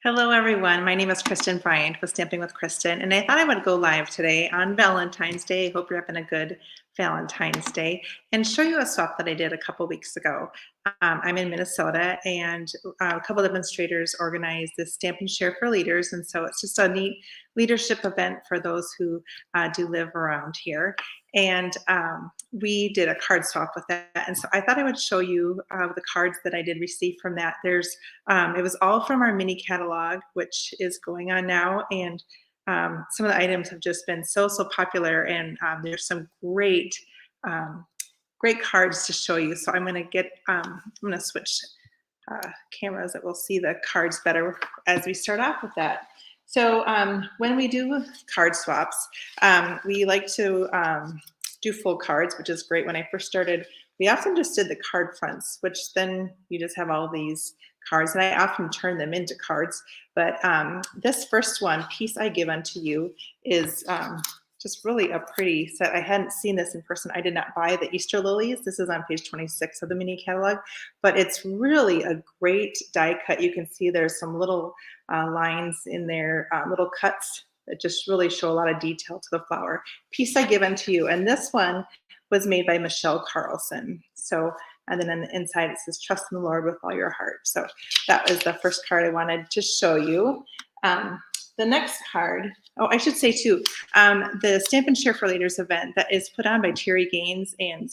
Hello, everyone. My name is Kristen Bryant with Stamping with Kristen, and I thought I would go live today on Valentine's Day. Hope you're having a good Valentine's Day, and show you a swap that I did a couple weeks ago. I'm in Minnesota, and a couple of demonstrators organized this Stamp and Share for Leaders, and so it's just a neat leadership event for those who do live around here. And we did a card swap with that, and so I thought I would show you the cards that I did receive from that. It was all from our mini catalog, which is going on now, and some of the items have just been so popular, and there's some great cards to show you. So I'm going to switch cameras that will see the cards better as we start off with that. So when we do card swaps, we like to do full cards, which is great. When I first started, we often just did the card fronts, which then you just have all these cards, and I often turn them into cards. But this first one, Peace I Give Unto You, is just really a pretty set. I hadn't seen this in person. I did not buy the Easter lilies. This is on page 26 of the mini catalog, but it's really a great die cut. You can see there's some little lines in there, little cuts that just really show a lot of detail to the flower. Peace I Give Unto You. And this one was made by Michelle Carlson. So, and then on the inside, it says, trust in the Lord with all your heart. So that was the first card I wanted to show you. The next card, I should say too, the Stamp and Share for Leaders event that is put on by Terri Gaines, and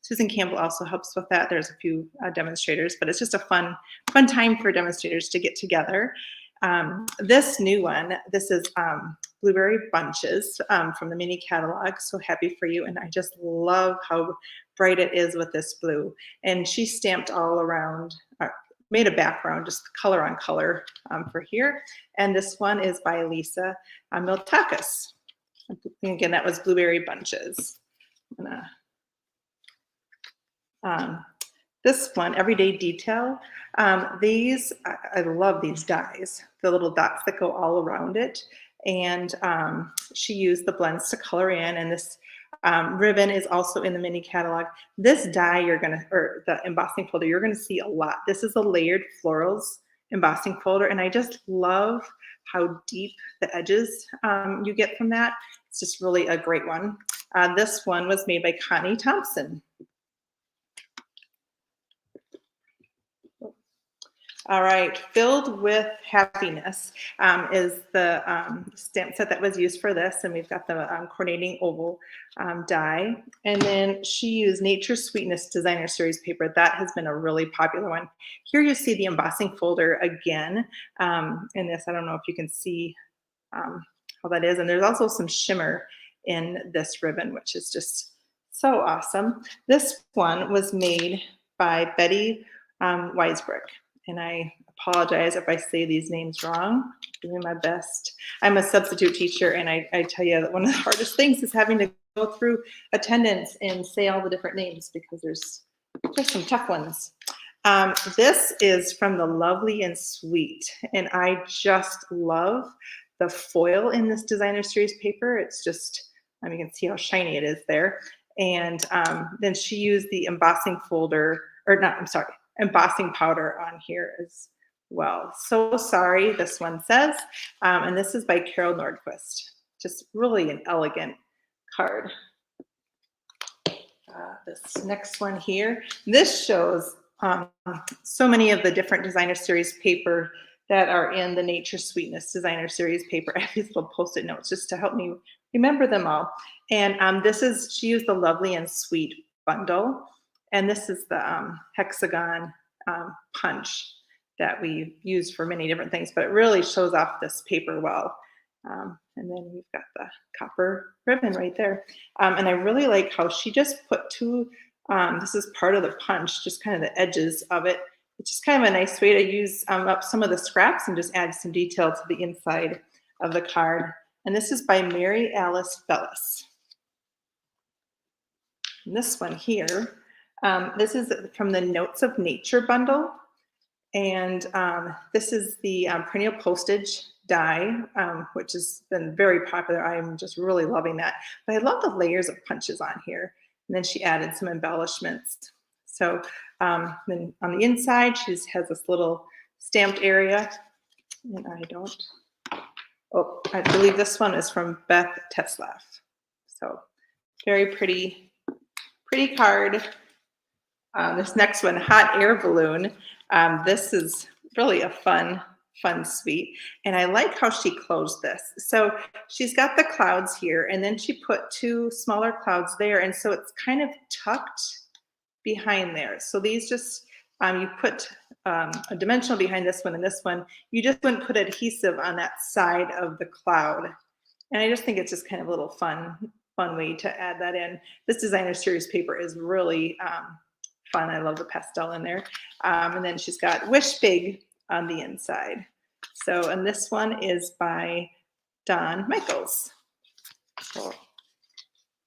Susan Campbell also helps with that. There's a few demonstrators, but it's just a fun time for demonstrators to get together. This new one, this is Blueberry Bunches from the mini catalog. So happy for you. And I just love how bright it is with this blue. And she stamped all around, made a background, just color on color for here. And this one is by Lisa Miltakis. Again, that was Blueberry Bunches. This one, Everyday Detail. I love these dies, the little dots that go all around it. And she used the blends to color in, and this ribbon is also in the mini catalog. This die or the embossing folder, you're gonna see a lot. This is a layered florals embossing folder, and I just love how deep the edges you get from that. It's just really a great one. This one was made by Connie Thompson. All right, Filled with Happiness is the stamp set that was used for this, and we've got the coordinating oval die. And then she used Nature Sweetness Designer Series paper. That has been a really popular one. Here you see the embossing folder again in this. I don't know if you can see how that is. And there's also some shimmer in this ribbon, which is just so awesome. This one was made by Betty Weisbrick. And I apologize if I say these names wrong. I'm doing my best. I'm a substitute teacher, and I tell you that one of the hardest things is having to go through attendance and say all the different names, because there's some tough ones. This is from the Lovely and Sweet, and I just love the foil in this designer series paper. It's just, you can see how shiny it is there. And then she used the embossing embossing powder on here as well. So Sorry, this one says, and this is by Carol Nordquist. Just really an elegant card. This next one here, this shows so many of the different designer series paper that are in the Nature Sweetness Designer Series paper. I have these little Post-it notes just to help me remember them all. And she used the Lovely and Sweet bundle. And this is the hexagon punch that we use for many different things, but it really shows off this paper well. And then we've got the copper ribbon right there. And I really like how she just put this is part of the punch, just kind of the edges of it. It's just kind of a nice way to use up some of the scraps and just add some detail to the inside of the card. And this is by Mary Alice Bellis. And this one here, this is from the Notes of Nature bundle. And this is the perennial postage die, which has been very popular. I'm just really loving that. But I love the layers of punches on here. And then she added some embellishments. So then on the inside, she has this little stamped area. And I don't, oh, I believe this one is from Beth Tetzlaff. So very pretty, pretty card. This next one, hot air balloon. This is really a fun suite. And I like how she closed this. So she's got the clouds here, and then she put two smaller clouds there. And so it's kind of tucked behind there. So these just, you put a dimensional behind this one and this one. You just wouldn't put adhesive on that side of the cloud. And I just think it's just kind of a little fun way to add that in. This designer series paper is really fun. I love the pastel in there. And then she's got Wish Big on the inside. So, and this one is by Don Michaels. So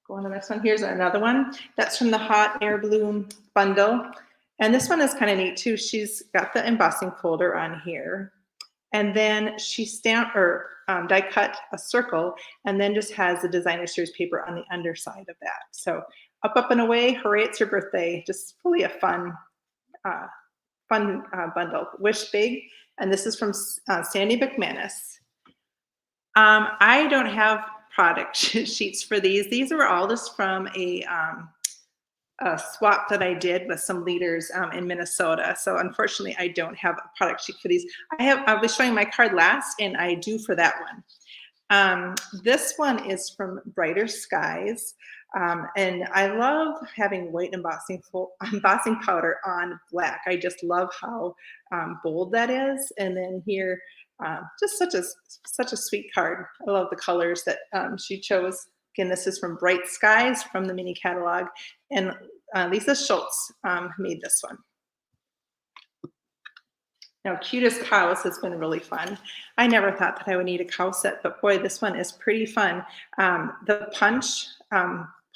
go on to the next one. Here's another one. That's from the Hot Air Balloon bundle. And this one is kind of neat too. She's got the embossing folder on here. And then she stamped or die cut a circle and then just has the designer series paper on the underside of that. So up and away, hooray, it's your birthday. Just fully a fun bundle. Wish Big. And this is from Sandy McManus. I don't have product sheets for these. These were all just from a swap that I did with some leaders in Minnesota. So unfortunately, I don't have a product sheet for these. I was showing my card last, and I do for that one. This one is from Brighter Skies. And I love having white embossing powder on black. I just love how bold that is. And then here, just such a sweet card. I love the colors that she chose. Again, this is from Bright Skies from the mini catalog. And Lisa Schultz made this one. Now, Cutest Cows has been really fun. I never thought that I would need a cow set, but boy, this one is pretty fun. The punch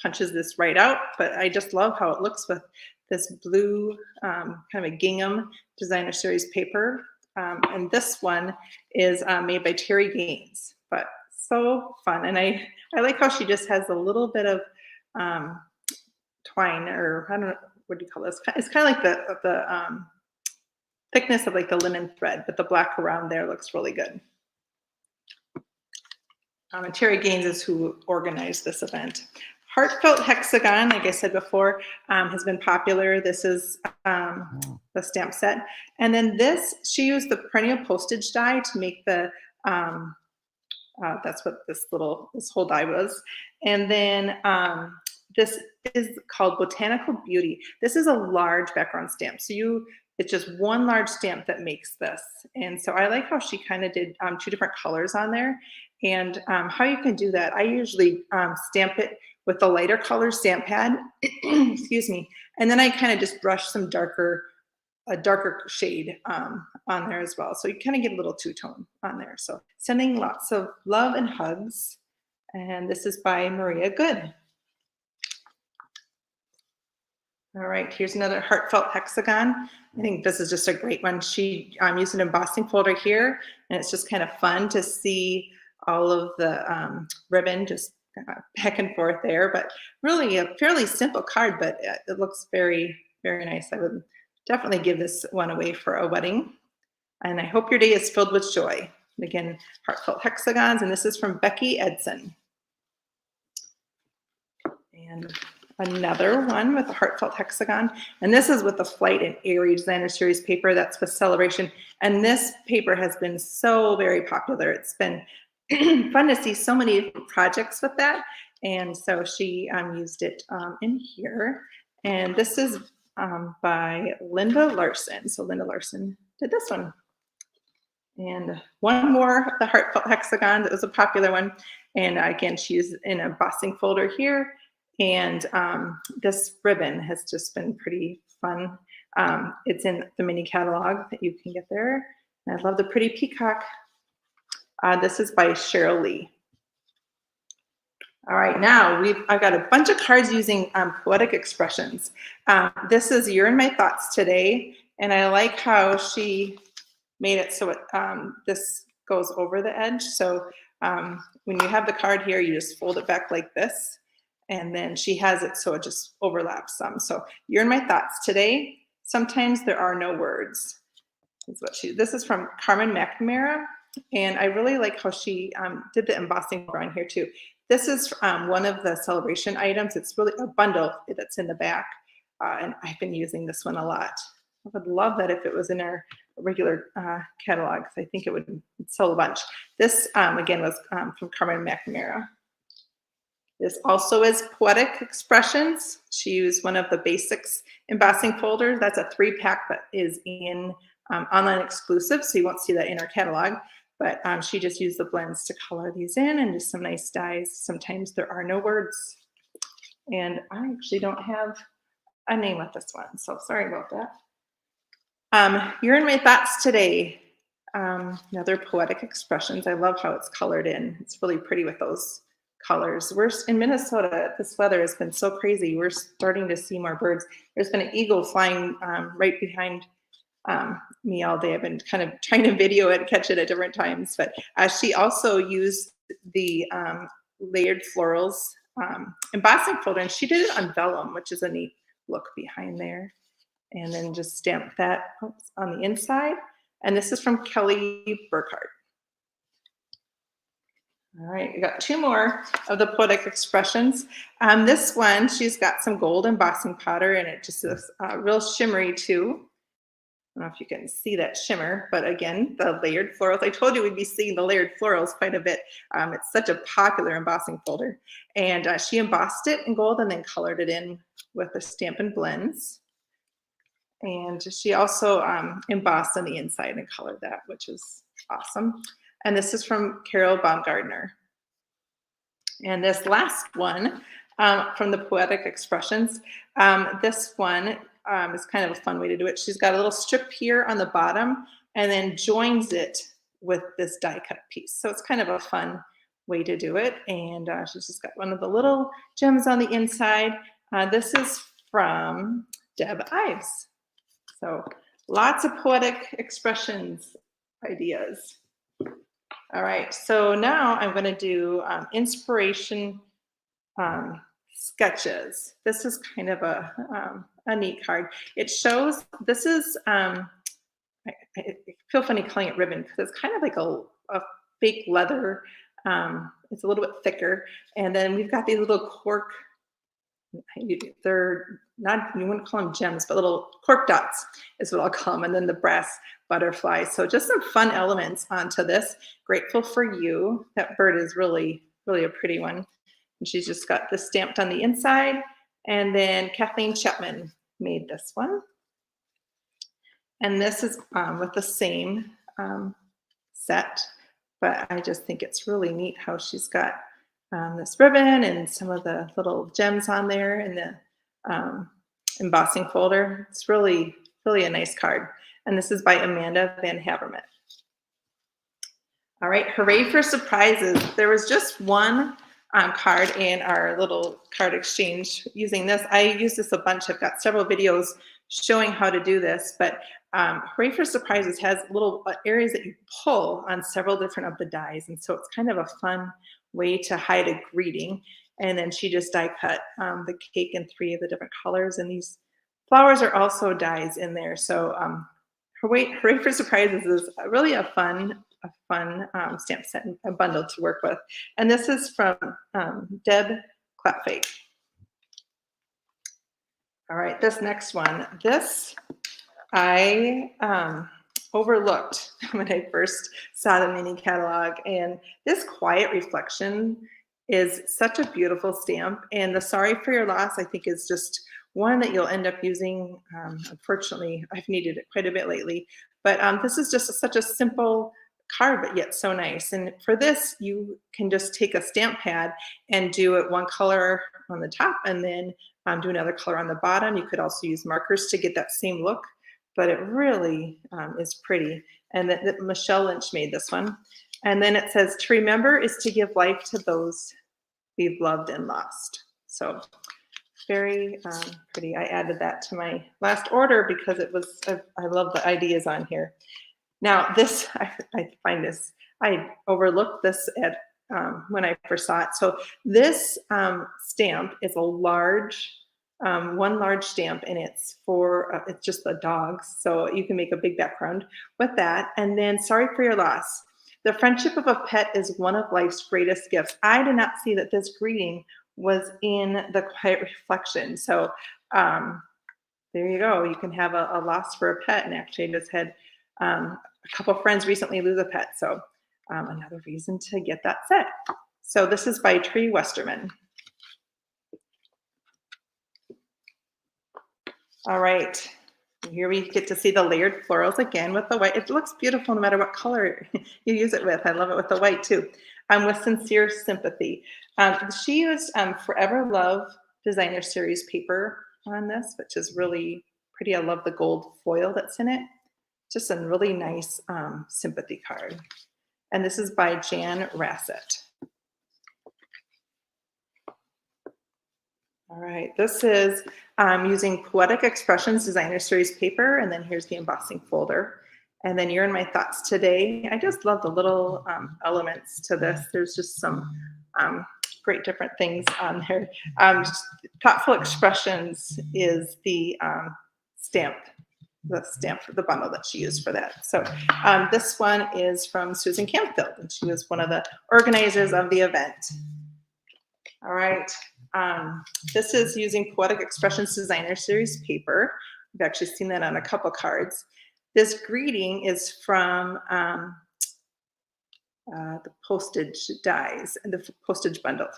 punches this right out, but I just love how it looks with this blue kind of a gingham designer series paper. And this one is made by Terri Gaines, but so fun. And I like how she just has a little bit of twine, or I don't know, what do you call this? It's kind of like the thickness of like the linen thread, but the black around there looks really good. And Terri Gaines is who organized this event. Heartfelt Hexagon, like I said before, has been popular. This is the stamp set. And then this, she used the perennial postage die to make the, that's what this whole die was. And then this is called Botanical Beauty. This is a large background stamp. So it's just one large stamp that makes this. And so I like how she kind of did two different colors on there. And how you can do that, I usually stamp it with the lighter color stamp pad, excuse me, and then I kind of just brush some darker shade on there as well. So you kind of get a little two-tone on there. So sending lots of love and hugs. And this is by Maria Good. All right, here's another Heartfelt Hexagon. I think this is just a great one. She used an embossing folder here, and it's just kind of fun to see all of the ribbon just back and forth there, but really a fairly simple card, but it looks very, very nice. I would definitely give this one away for a wedding. And I hope your day is filled with joy. And again, Heartfelt Hexagons, and this is from Becky Edson. And another one with a Heartfelt Hexagon. And this is with the Flight and Airy Designer Series paper. That's with Celebration. And this paper has been so very popular. It's been fun to see so many different projects with that. And so she used it in here. And this is by Linda Larson. So Linda Larson did this one. And one more of the Heartfelt Hexagons. It was a popular one. And again, she used it in a embossing folder here. And this ribbon has just been pretty fun. It's in the mini catalog that you can get there. And I love the pretty peacock. This is by Cheryl Lee. All right, now I've got a bunch of cards using poetic expressions. This is You're in My Thoughts Today, and I like how she made it so this goes over the edge. So when you have the card here, you just fold it back like this, and then she has it so it just overlaps some. So you're in my thoughts today. Sometimes there are no words. This is from Carmen McNamara, and I really like how she did the embossing on here too. This is one of the celebration items. It's really a bundle that's in the back, and I've been using this one a lot. I would love that if it was in our regular catalog, because I think it would sell a bunch. This, again, was from Carmen McNamara. This also is Poetic Expressions. She used one of the basics embossing folders. That's a 3-pack that is in online exclusive, so you won't see that in our catalog. But she just used the blends to color these in and just some nice dyes. Sometimes there are no words. And I actually don't have a name with this one, so sorry about that. You're in my thoughts today. Another Poetic Expressions. I love how it's colored in. It's really pretty with those colors. We're in Minnesota. This weather has been so crazy. We're starting to see more birds. There's been an eagle flying right behind me all day. I've been kind of trying to video it and catch it at different times. But she also used the layered florals embossing folder, and she did it on vellum, which is a neat look behind there. And then just stamped that on the inside. And this is from Kelly Burkhart. All right, we got 2 more of the Poetic Expressions. This one, she's got some gold embossing powder, and it just is real shimmery too. I don't know if you can see that shimmer, but again, the layered florals. I told you we'd be seeing the layered florals quite a bit. It's such a popular embossing folder. And she embossed it in gold and then colored it in with the Stampin' Blends. And she also embossed on the inside and colored that, which is awesome. And this is from Carol Baumgartner. And this last one from the Poetic Expressions, this one is kind of a fun way to do it. She's got a little strip here on the bottom and then joins it with this die cut piece. So it's kind of a fun way to do it. And she's just got one of the little gems on the inside. This is from Deb Ives. So lots of Poetic Expressions ideas. All right, so now I'm going to do inspiration sketches. This is kind of a neat card. It shows, this is, I feel funny calling it ribbon because it's kind of like a fake leather. It's a little bit thicker. And then we've got these little cork, they're not, you wouldn't call them gems, but little cork dots is what I'll call them. And then the brass butterfly. So just some fun elements onto this. Grateful for You. That bird is really, really a pretty one. And she's just got this stamped on the inside. And then Kathleen Chapman made this one. And this is with the same set, but I just think it's really neat how she's got this ribbon and some of the little gems on there in the embossing folder. It's really, really a nice card. And this is by Amanda Van Havermet. All right, hooray for surprises. There was just one card in our little card exchange using this. I use this a bunch. I've got several videos showing how to do this, but hooray for surprises has little areas that you pull on several different of the dies. And so it's kind of a fun way to hide a greeting. And then she just die cut the cake in 3 of the different colors. And these flowers are also dies in there. So hooray for surprises is really a fun stamp set and bundle to work with. And this is from Deb Clapfake. All right, this next one. This I overlooked when I first saw the mini catalog. And this Quiet Reflection is such a beautiful stamp. And the Sorry for Your Loss, I think, is just one that you'll end up using. Unfortunately, I've needed it quite a bit lately. But this is just such a simple card, but yet so nice. And for this, you can just take a stamp pad and do it one color on the top and then do another color on the bottom. You could also use markers to get that same look, but it really is pretty. And that Michelle Lynch made this one. And then it says, to remember is to give life to those we've loved and lost. So very pretty. I added that to my last order because it was, I love the ideas on here. Now this, I find this, I overlooked this at when I first saw it. So this stamp is a large one large stamp, and it's for it's just the dogs, so you can make a big background with that. And then sorry for your loss. The friendship of a pet is one of life's greatest gifts. I did not see that this greeting was in the quiet reflection. So there you go. You can have a loss for a pet. And actually, I just had a couple friends recently lose a pet. So another reason to get that set. So this is by Terri Westerman. All right. Here we get to see the layered florals again with the white. It looks beautiful no matter what color you use it with. I love it with the white too. With sincere sympathy. She used Forever Love Designer Series paper on this, which is really pretty. I love the gold foil that's in it. Just a really nice sympathy card. And this is by Jan Rassett. All right, this is using Poetic Expressions Designer Series paper, and then here's the embossing folder. And then You're in My Thoughts Today. I just love the little elements to this. There's just some great different things on there. Thoughtful Expressions is the the bundle that she used for that. So this one is from Susan Campbell, and she was one of the organizers of the event. All right. This is using Poetic Expressions Designer Series paper. We've actually seen that on a couple cards. This greeting is from the postage dies and the postage bundle.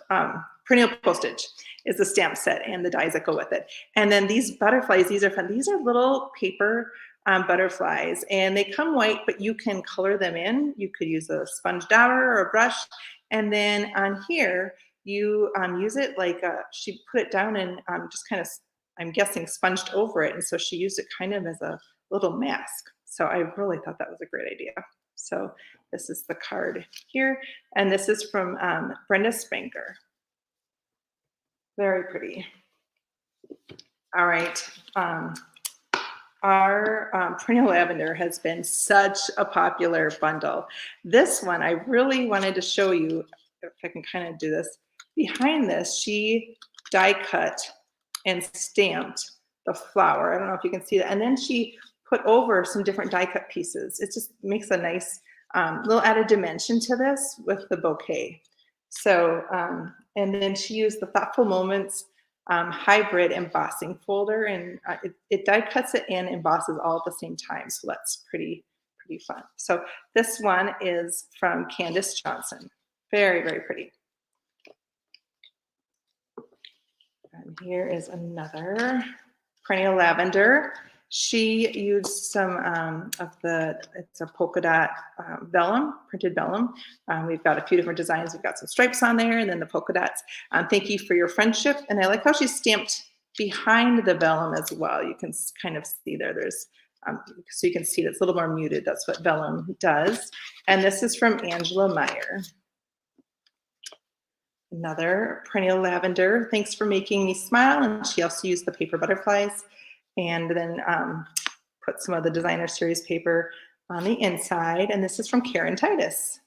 Perennial Postage is the stamp set and the dies that go with it. And then these butterflies, these are fun. These are little paper butterflies, and they come white, but you can color them in. You could use a sponge dauber or a brush. And then on here, you use it like she put it down and just kind of, I'm guessing, sponged over it. And so she used it kind of as a little mask. So I really thought that was a great idea. So this is the card here. And this is from Brenda Spanker. Very pretty. All right. Our Perennial Lavender has been such a popular bundle. This one, I really wanted to show you, if I can kind of do this. Behind this, she die cut and stamped the flower. I don't know if you can see that. And then she put over some different die cut pieces. It just makes a nice little added dimension to this with the bouquet. So, and then she used the Thoughtful Moments hybrid embossing folder, and it die cuts it and embosses all at the same time. So that's pretty fun. So this one is from Candace Johnson. Very, very pretty. And here is another Perennial Lavender. She used some it's a polka dot vellum, printed vellum. We've got a few different designs. We've got some stripes on there and then the polka dots. Thank you for your friendship. And I like how she's stamped behind the vellum as well. You can kind of see there's, so you can see it's a little more muted. That's what vellum does. And this is from Angela Meyer. Another Perennial Lavender. Thanks for making me smile. And she also used the paper butterflies and then put some of the Designer Series paper on the inside. And this is from Karen Titus.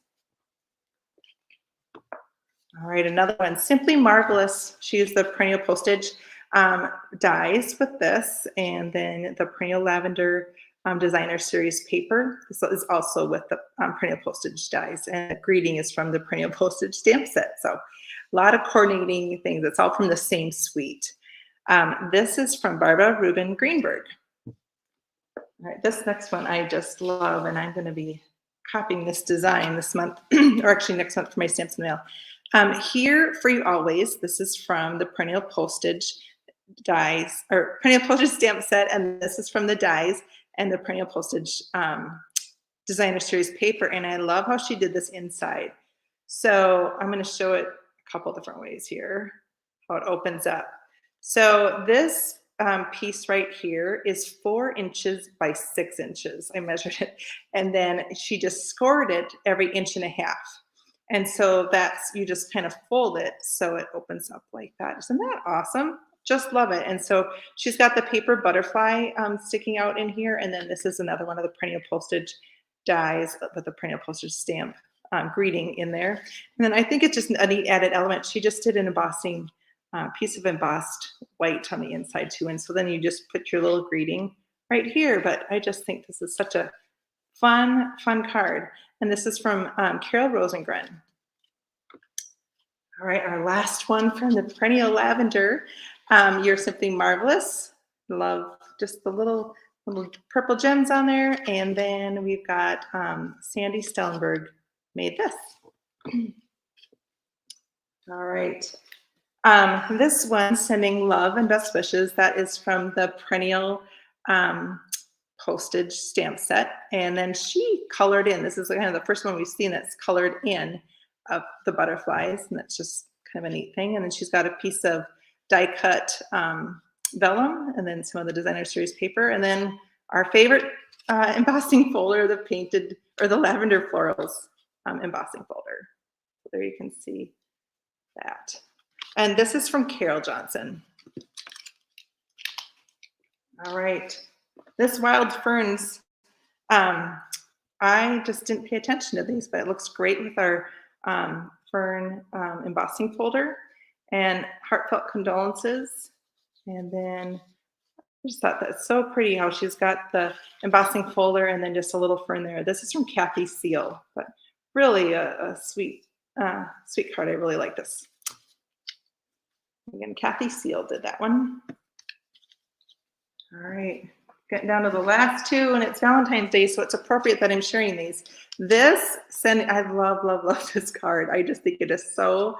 All right, another one, Simply Marvelous. She used the Perennial Postage dies with this, and then the Perennial Lavender Designer Series paper. This is also with the Perennial Postage dies, and the greeting is from the Perennial Postage stamp set. So a lot of coordinating things. It's all from the same suite. This is from Barbara Rubin Greenberg. All right, this next one I just love, and I'm going to be copying this design this month, or actually next month for my Stamps in the Mail. Here for you always, this is from the Perennial Postage dies, or Perennial Postage stamp set, and this is from the dies and the Perennial Postage Designer Series paper, and I love how she did this inside. So I'm going to show it a couple different ways here, how it opens up. So this piece right here is 4 inches by 6 inches. I measured it, and then she just scored it every 1.5 inches. And so that's, you just kind of fold it so it opens up like that. Isn't that awesome? Just love it. And so she's got the paper butterfly sticking out in here. And then this is another one of the Perennial Postage dies with the Perennial Postage stamp greeting in there. And then I think it's just a neat added element. She just did an embossing piece of embossed white on the inside too. And so then you just put your little greeting right here. But I just think this is such a fun card. And this is from Carol Rosengren. All right, our last one from the Perennial Lavender. You're Simply Marvelous. Love just the little purple gems on there. And then we've got Sandy Stellenberg made this. All right. This one, Sending Love and Best Wishes, that is from the Perennial postage stamp set. And then she colored in, this is kind of the first one we've seen that's colored in of the butterflies. And that's just kind of a neat thing. And then she's got a piece of die cut vellum and then some of the designer series paper. And then our favorite embossing folder, the painted or the lavender florals embossing folder. So there you can see that. And this is from Carol Johnson. All right. This Wild Ferns, I just didn't pay attention to these, but it looks great with our fern embossing folder and Heartfelt Condolences. And then I just thought that's so pretty how she's got the embossing folder and then just a little fern there. This is from Kathy Seal, but really a sweet card. I really like this. Again, Kathy Seal did that one. All right, getting down to the last two, and it's Valentine's Day, so it's appropriate that I'm sharing these. I love this card. I just think it is so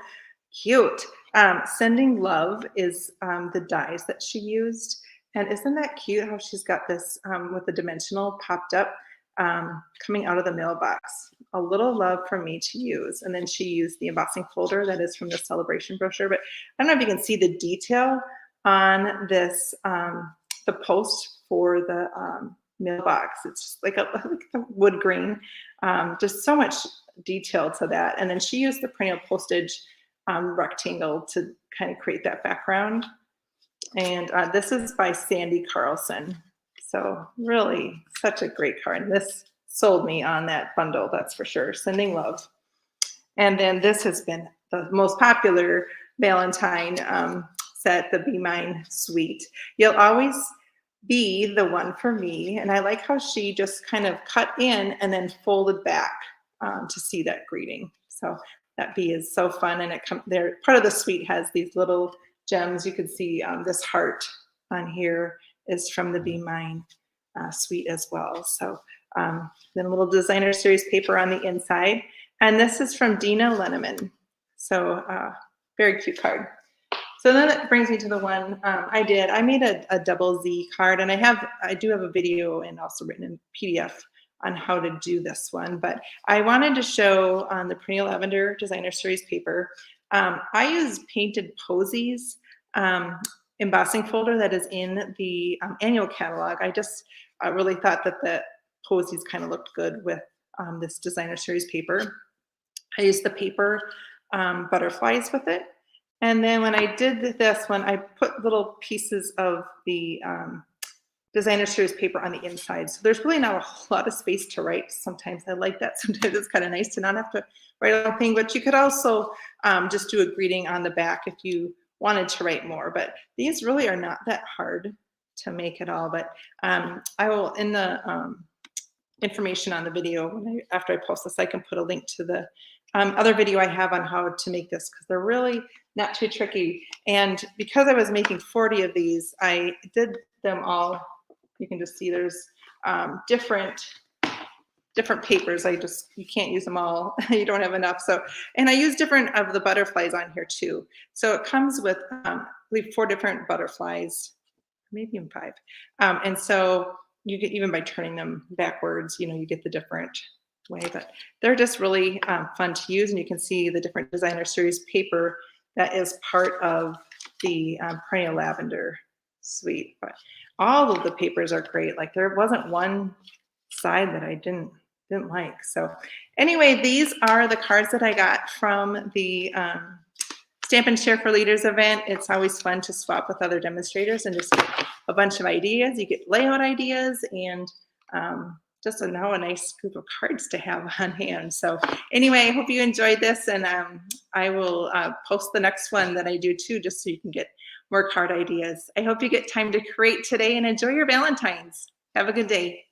cute. Sending Love is the dies that she used. And isn't that cute how she's got this with the dimensional popped up coming out of the mailbox. A little love from me to use. And then she used the embossing folder that is from the celebration brochure. But I don't know if you can see the detail on this, the post for the mailbox. It's just like a wood grain, just so much detail to that. And then she used the perennial postage rectangle to kind of create that background. And this is by Sandy Carlson. So really such a great card. And this sold me on that bundle, that's for sure. Sending Love. And then this has been the most popular Valentine set, the Be Mine Suite. You'll always be the one for me. And I like how she just kind of cut in and then folded back to see that greeting. So that bee is so fun. And it comes there. Part of the suite has these little gems. You can see this heart on here is from the Be Mine suite as well. So then a little designer series paper on the inside. And this is from Dina Lenneman. So very cute card. So then it brings me to the one I made a double Z card, and I do have a video and also written in PDF on how to do this one. But I wanted to show on the Perennial Lavender Designer Series paper. I use Painted Posies embossing folder that is in the annual catalog. I just really thought that the posies kind of looked good with this designer series paper. I used the paper butterflies with it. And then when I did this one, I put little pieces of the designer series paper on the inside. So there's really not a whole lot of space to write. Sometimes I like that. Sometimes it's kind of nice to not have to write anything, but you could also just do a greeting on the back if you wanted to write more. But these really are not that hard to make at all. But I will, in the information on the video, after I post this, I can put a link to the other video I have on how to make this, because they're really not too tricky. And because I was making 40 of these, I did them all. You can just see there's different papers. You can't use them all. You don't have enough. So, and I use different of the butterflies on here too. So it comes with, I believe, 4 different butterflies, maybe even 5. And so you get, even by turning them backwards, you get the different way, but they're just really fun to use. And you can see the different designer series paper that is part of the Perennial Lavender suite. But all of the papers are great. Like, there wasn't one side that I didn't like. So anyway, these are the cards that I got from the Stampin' Share for Leaders event. It's always fun to swap with other demonstrators and just get a bunch of ideas. You get layout ideas and just now a nice group of cards to have on hand. So anyway, I hope you enjoyed this, and I will post the next one that I do too, just so you can get more card ideas. I hope you get time to create today and enjoy your Valentine's. Have a good day.